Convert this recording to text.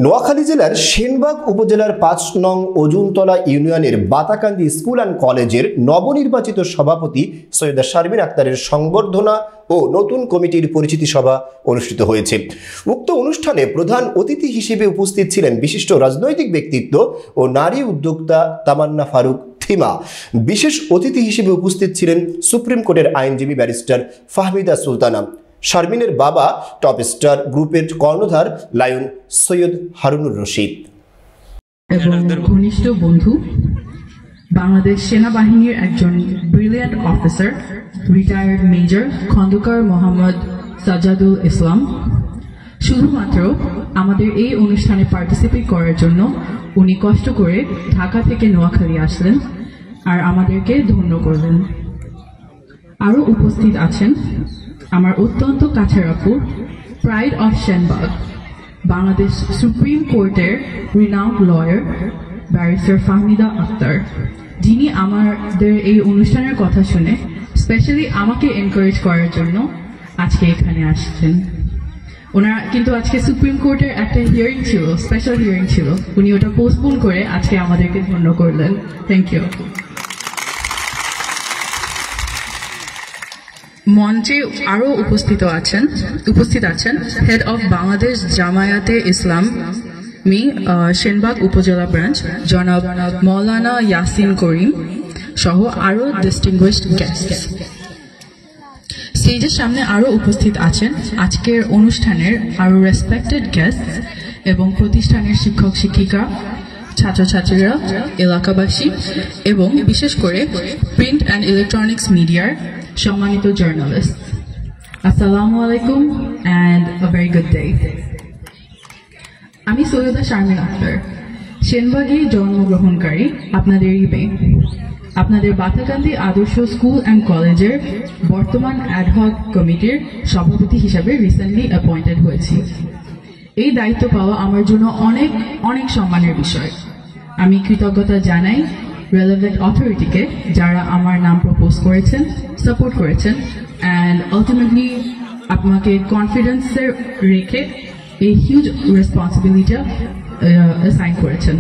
নোয়াখালী জেলার সেনবাগ উপজেলার ৫ নং অজুনতলা ইউনিয়নের বাতাকান্দি স্কুল অ্যান্ড কলেজের নবনির্বাচিত সভাপতি সৈয়দা শারমিন আক্তারের সংবর্ধনা ও নতুন কমিটির পরিচিতি সভা অনুষ্ঠিত হয়েছে। উক্ত অনুষ্ঠানে প্রধান অতিথি হিসেবে উপস্থিত ছিলেন বিশিষ্ট রাজনৈতিক ব্যক্তিত্ব ও নারী উদ্যোক্তা তামান্না ফারুক থিমা। বিশেষ অতিথি হিসেবে উপস্থিত ছিলেন সুপ্রিম কোর্টের আইনজীবী ব্যারিস্টার ফাহমিদা সুলতানা। শারমিনের বাবা টপ স্টার গ্রুপের কর্ণধার লায়ন সৈয়দ হারুনুর রশিদ এবং ঘনিষ্ঠ বন্ধু, বাংলাদেশ সেনাবাহিনীর একজন brilliant officer, retired major Khandaker Mohammad Sajjadul Islam শুধুমাত্র আমাদের এই অনুষ্ঠানে পার্টিসিপেট করার জন্য উনি কষ্ট করে ঢাকা থেকে নোয়াখালী আসলেন আর আমাদেরকে ধন্য করলেন। আরও উপস্থিত আছেন আমার অত্যন্ত কাছের আপু, pride of Senbag, Bangladesh supreme কোর্টের renowned lawyer barrister Fahmida Akter, যিনি আমাদের এই অনুষ্ঠানের কথা শুনে স্পেশালি আমাকে এনকারেজ করার জন্য আজকে এখানে আসছেন। ওনারা কিন্তু আজকে সুপ্রিম কোর্টের একটা হিয়ারিং ছিল, স্পেশাল হিয়ারিং ছিল, উনি ওটা পোস্টপোন করে আজকে আমাদেরকে ধন্য করলেন। Thank you. মঞ্চে আরও উপস্থিত আছেন হেড অফ বাংলাদেশ জামায়াতে ইসলামী সেনবাগ উপজেলা ব্রাঞ্চ জনাব মৌলানা ইয়াসিন করিম সহ আরও ডিস্টিংগুইশড গেস্ট। স্টেজের সামনে আরও উপস্থিত আছেন আজকের অনুষ্ঠানের আরও রেসপেক্টেড গেস্ট এবং প্রতিষ্ঠানের শিক্ষক শিক্ষিকা, ছাত্রছাত্রীরা, এলাকাবাসী এবং বিশেষ করে প্রিন্ট অ্যান্ড ইলেকট্রনিক্স মিডিয়ার সম্মানিত জার্নালিস্ট। আসসালামু আলাইকুম and a very good day. আমি সৈয়দা শারমিন আক্তার, সেনবাগে জন্মগ্রহণকারী আপনাদেরই মেয়ে। আপনাদের বাতাকান্দি আদর্শ স্কুল অ্যান্ড কলেজের বর্তমান অ্যাডহক কমিটির সভাপতি হিসাবে রিসেন্টলি অ্যাপয়েন্টেড হয়েছি। এই দায়িত্ব পাওয়া আমার জন্য অনেক অনেক সম্মানের বিষয়। আমি কৃতজ্ঞতা জানাই রেলেভেন্ট অথরিটিকে যারা আমার নাম প্রপোজ করেছেন, সাপোর্ট করেছেন অ্যান্ড আলটিমেটলি আপনাকে কনফিডেন্সের রেখে এই হিউজ রেসপন্সিবিলিটি অ্যাসাইন করেছেন।